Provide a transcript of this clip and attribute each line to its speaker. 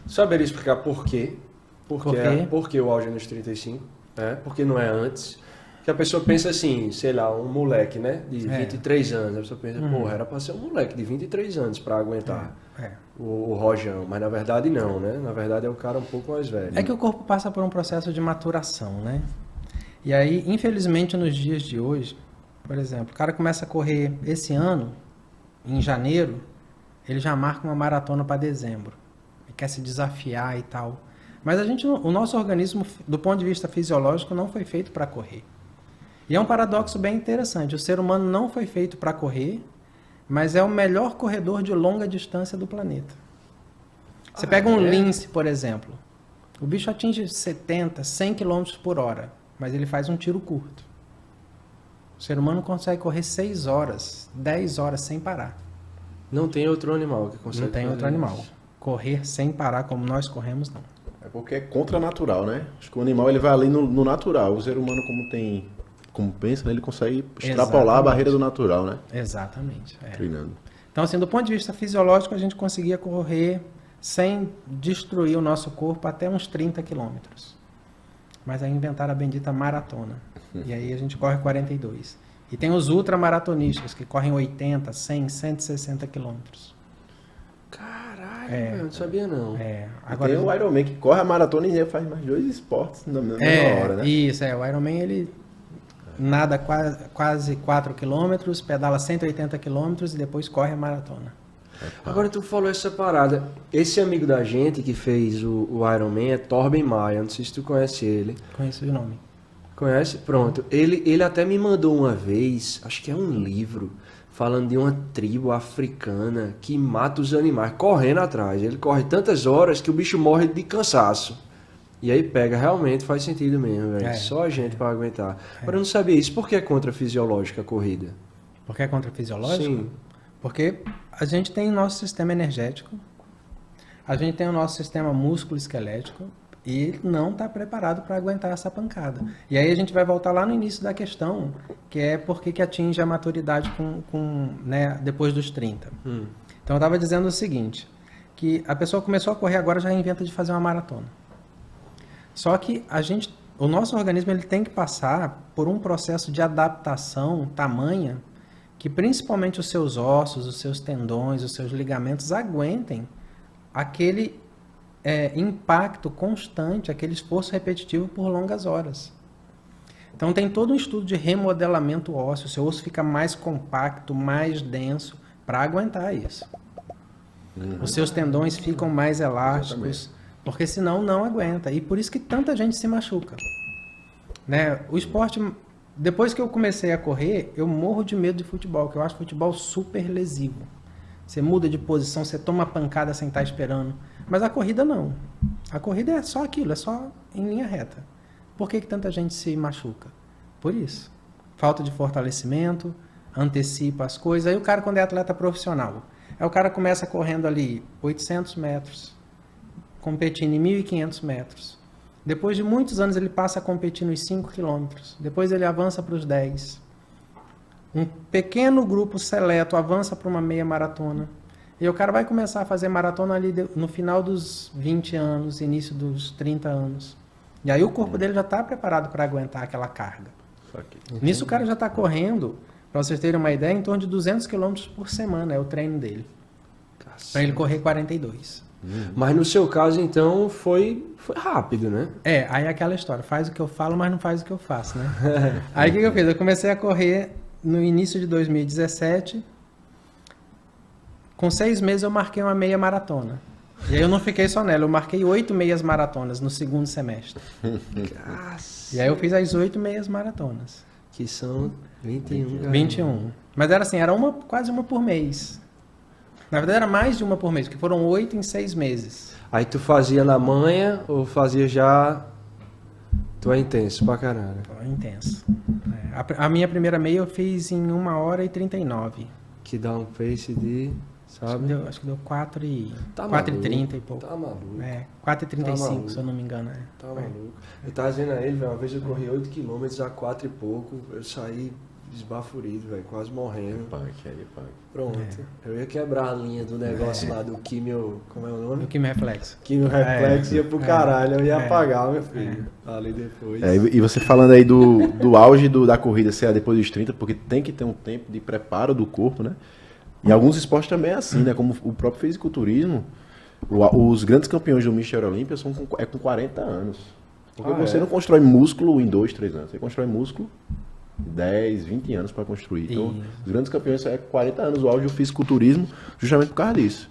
Speaker 1: Saberia explicar por quê?
Speaker 2: Por quê?
Speaker 1: Por que o auge é nos 35? Porque não é antes. Que a pessoa pensa assim, sei lá, um moleque, né? De 23 anos. A pessoa pensa, porra, era pra ser um moleque de 23 anos pra aguentar o rojão. Mas na verdade não, né? Na verdade é um cara um pouco mais velho.
Speaker 2: É que o corpo passa por um processo de maturação, né? E aí, infelizmente, nos dias de hoje, por exemplo, o cara começa a correr esse ano, em janeiro, ele já marca uma maratona para dezembro. Ele quer se desafiar e tal. Mas o nosso organismo, do ponto de vista fisiológico, não foi feito para correr. E é um paradoxo bem interessante. O ser humano não foi feito para correr, mas é o melhor corredor de longa distância do planeta. Você pega um lince, por exemplo. O bicho atinge 70, 100 km por hora, mas ele faz um tiro curto. O ser humano consegue correr 6 horas, 10 horas sem parar.
Speaker 1: Não tem outro animal que consegue.
Speaker 2: Não tem outro animal. Correr sem parar como nós corremos, não.
Speaker 3: É porque é contranatural, né? Acho que o animal ele vai ali no natural. O ser humano, como pensa, né, ele consegue extrapolar a barreira do natural, né?
Speaker 2: Exatamente.
Speaker 3: Treinando.
Speaker 2: Então, assim, do ponto de vista fisiológico, a gente conseguia correr sem destruir o nosso corpo até uns 30 quilômetros. Mas aí inventaram a bendita maratona. E aí a gente corre 42. E tem os ultramaratonistas que correm 80, 100, 160 quilômetros.
Speaker 1: Caralho, não sabia não.
Speaker 2: Agora,
Speaker 3: tem o Ironman que corre a maratona e faz mais 2 esportes na mesma hora, né?
Speaker 2: Isso, o Ironman ele nada quase 4 quilômetros, pedala 180 quilômetros e depois corre a maratona.
Speaker 1: Agora tu falou essa parada. Esse amigo da gente que fez o Ironman é Torben Maia. Não sei se tu conhece ele.
Speaker 2: Conheço o nome.
Speaker 1: Conhece? Pronto. Ele até me mandou uma vez, acho que é um livro, falando de uma tribo africana que mata os animais correndo atrás. Ele corre tantas horas que o bicho morre de cansaço. E aí pega, realmente faz sentido mesmo, velho. Só a gente para aguentar. Agora eu não sabia isso. Por que é contra fisiológica a corrida?
Speaker 2: Por que é contra fisiológico?
Speaker 1: Sim.
Speaker 2: Porque a gente tem o nosso sistema energético, a gente tem o nosso sistema músculo-esquelético e ele não está preparado para aguentar essa pancada. E aí a gente vai voltar lá no início da questão, que é por que atinge a maturidade né, depois dos 30. Então eu estava dizendo o seguinte, que a pessoa começou a correr agora já inventa de fazer uma maratona. Só que o nosso organismo ele tem que passar por um processo de adaptação tamanha que principalmente os seus ossos, os seus tendões, os seus ligamentos aguentem aquele impacto constante, aquele esforço repetitivo por longas horas. Então tem todo um estudo de remodelamento ósseo, o seu osso fica mais compacto, mais denso para aguentar isso. Os seus tendões ficam mais elásticos, porque senão não aguenta. E por isso que tanta gente se machuca. Né? O esporte... Depois que eu comecei a correr, eu morro de medo de futebol, porque eu acho futebol super lesivo. Você muda de posição, você toma pancada sem estar esperando. Mas a corrida não. A corrida é só aquilo, é só em linha reta. Por que tanta gente se machuca? Por isso. Falta de fortalecimento, antecipa as coisas. Aí o cara, quando é atleta profissional, aí o cara começa correndo ali 800 metros, competindo em 1.500 metros. Depois de muitos anos ele passa a competir nos 5 quilômetros. Depois ele avança para os 10. Um pequeno grupo seleto avança para uma meia maratona. E o cara vai começar a fazer maratona ali no final dos 20 anos, início dos 30 anos. E aí o corpo dele já está preparado para aguentar aquela carga. Nisso o cara já está correndo, para vocês terem uma ideia, em torno de 200 quilômetros por semana é o treino dele. Para ele correr 42.
Speaker 1: Mas no seu caso, então, foi rápido, né?
Speaker 2: Aí é aquela história, faz o que eu falo, mas não faz o que eu faço, né? Aí o que eu fiz? Eu comecei a correr no início de 2017, com 6 meses eu marquei uma meia maratona. E aí eu não fiquei só nela, eu marquei 8 meias maratonas no segundo semestre. E aí eu fiz as 8 meias maratonas.
Speaker 1: Que são 21.
Speaker 2: 21. Mas era assim, quase uma por mês. Na verdade era mais de uma por mês, porque foram 8 em 6 meses.
Speaker 1: Aí tu fazia na manhã ou fazia já... Tu é intenso pra caralho.
Speaker 2: É intenso. A minha primeira meia eu fiz em 1h39.
Speaker 1: Que dá um pace de... Sabe?
Speaker 2: Acho que deu 4h30 e pouco.
Speaker 1: Tá maluco.
Speaker 2: 4h35,
Speaker 1: tá
Speaker 2: se eu não me engano.
Speaker 1: Tá maluco. Eu tava dizendo a ele, uma vez eu corri 8 km a 4 e pouco. Eu saí desbaforido, velho, quase morrendo.
Speaker 3: Punk, aí, punk.
Speaker 1: Pronto. Eu ia quebrar a linha do negócio lá do químio. Como é o nome?
Speaker 2: O químio reflexo.
Speaker 1: Químio reflexo ia pro caralho. Eu ia apagar, meu filho. Ali depois.
Speaker 3: E você falando aí do auge da corrida ser depois dos 30, porque tem que ter um tempo de preparo do corpo, né? E alguns esportes também é assim, né? Como o próprio fisiculturismo, os grandes campeões do Mr. Olímpia são com 40 anos. Porque você não constrói músculo em 2, 3 anos. Você constrói músculo 10, 20 anos para construir. Então, os grandes campeões é 40 anos o auge do fisiculturismo, justamente por causa disso.